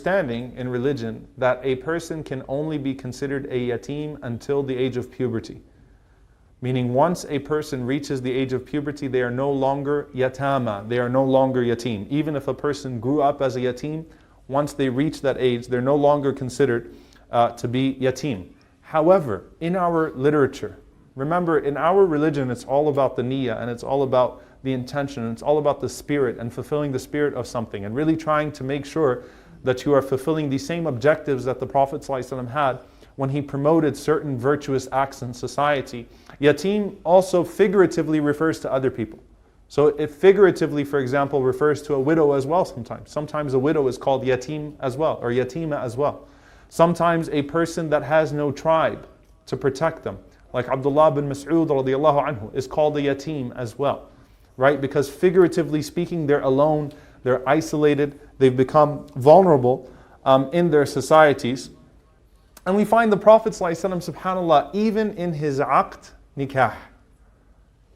understanding in religion that a person can only be considered a yatim until the age of puberty. Meaning once a person reaches the age of puberty, they are no longer yatama, they are no longer yatim. Even if a person grew up as a yatim, once they reach that age, they're no longer considered to be yatim. However, in our literature, remember in our religion it's all about the niyyah and it's all about the intention and it's all about the spirit and fulfilling the spirit of something and really trying to make sure that you are fulfilling the same objectives that the Prophet ﷺ had when he promoted certain virtuous acts in society. Yatim also figuratively refers to other people. So it figuratively, for example, refers to a widow as well sometimes. Sometimes a widow is called yatim as well, or yatima as well. Sometimes a person that has no tribe to protect them, like Abdullah bin Mas'ud radiallahu anhu, is called a yatim as well. Right? Because figuratively speaking, they're alone, they're isolated, they've become vulnerable in their societies. And we find the Prophet ﷺ, subhanAllah, even in his aqd nikah,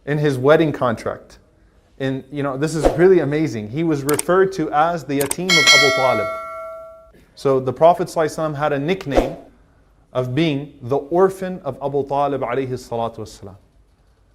in his wedding contract, this is really amazing. He was referred to as the yatim of Abu Talib. So the Prophet ﷺ had a nickname of being the orphan of Abu Talib alayhi salatu wassalam.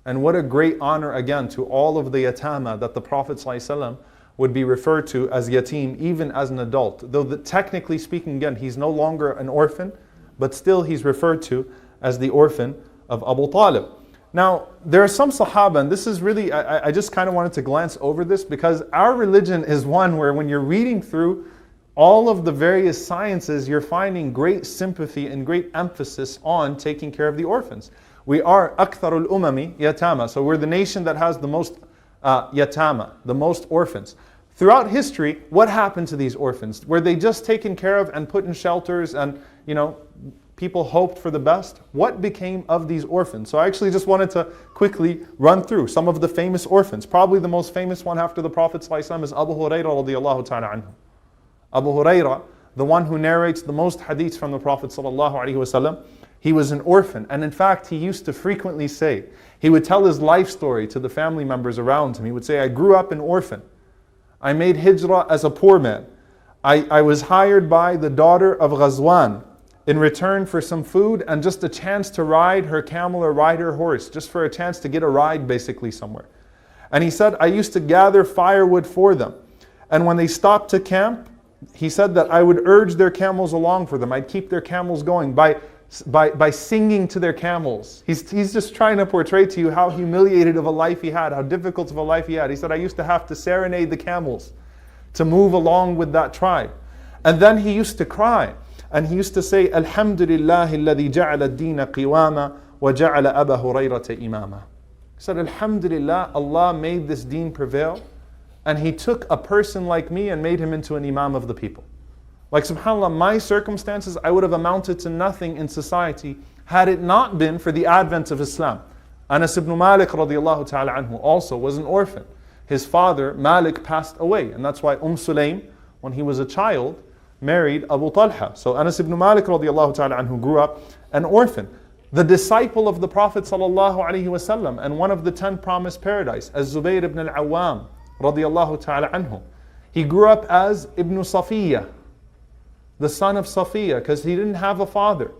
And what a great honor again to all of the yatama that the Prophet ﷺ would be referred to as yatim even as an adult. Though technically speaking, again, he's no longer an orphan, but still he's referred to as the orphan of Abu Talib. Now, there are some Sahaba, and this is really, I just kind of wanted to glance over this because our religion is one where when you're reading through all of the various sciences, you're finding great sympathy and great emphasis on taking care of the orphans. We are أكثر الأمم يتامى, so we're the nation that has the most yatama, the most orphans. Throughout history, what happened to these orphans? Were they just taken care of and put in shelters and, people hoped for the best? What became of these orphans? So I actually just wanted to quickly run through some of the famous orphans. Probably the most famous one after the Prophet ﷺ is Abu Hurairah radiallahu ta'ala anhu. Abu Hurairah, the one who narrates the most hadiths from the Prophet ﷺ, he was an orphan. And in fact, he used to frequently say, he would tell his life story to the family members around him. He would say, I grew up an orphan. I made hijrah as a poor man. I was hired by the daughter of Ghazwan in return for some food and just a chance to ride her camel or ride her horse, just for a chance to get a ride basically somewhere. And he said, I used to gather firewood for them. And when they stopped to camp, he said that I would urge their camels along for them. I'd keep their camels going by singing to their camels. He's just trying to portray to you how humiliated of a life he had, how difficult of a life he had. He said, I used to have to serenade the camels to move along with that tribe. And then he used to cry. And he used to say, Alhamdulillah alladhi ja'ala ad-deena qiwama wa ja'ala Aba Hurayrata imama. He said, Alhamdulillah, Allah made this deen prevail. And He took a person like me and made him into an imam of the people. Like subhanAllah, my circumstances, I would have amounted to nothing in society had it not been for the advent of Islam. Anas ibn Malik radiallahu ta'ala anhu also was an orphan. His father, Malik, passed away. And that's why Sulaim, when he was a child, married Abu Talha. So Anas ibn Malik radiallahu ta'ala anhu grew up an orphan. The disciple of the Prophet sallallahu alaihi wasallam and one of the 10 promised paradise, as Zubayr ibn al-Awwam radiallahu ta'ala anhu. He grew up as Ibn Safiya, the son of Safiya, because he didn't have a father.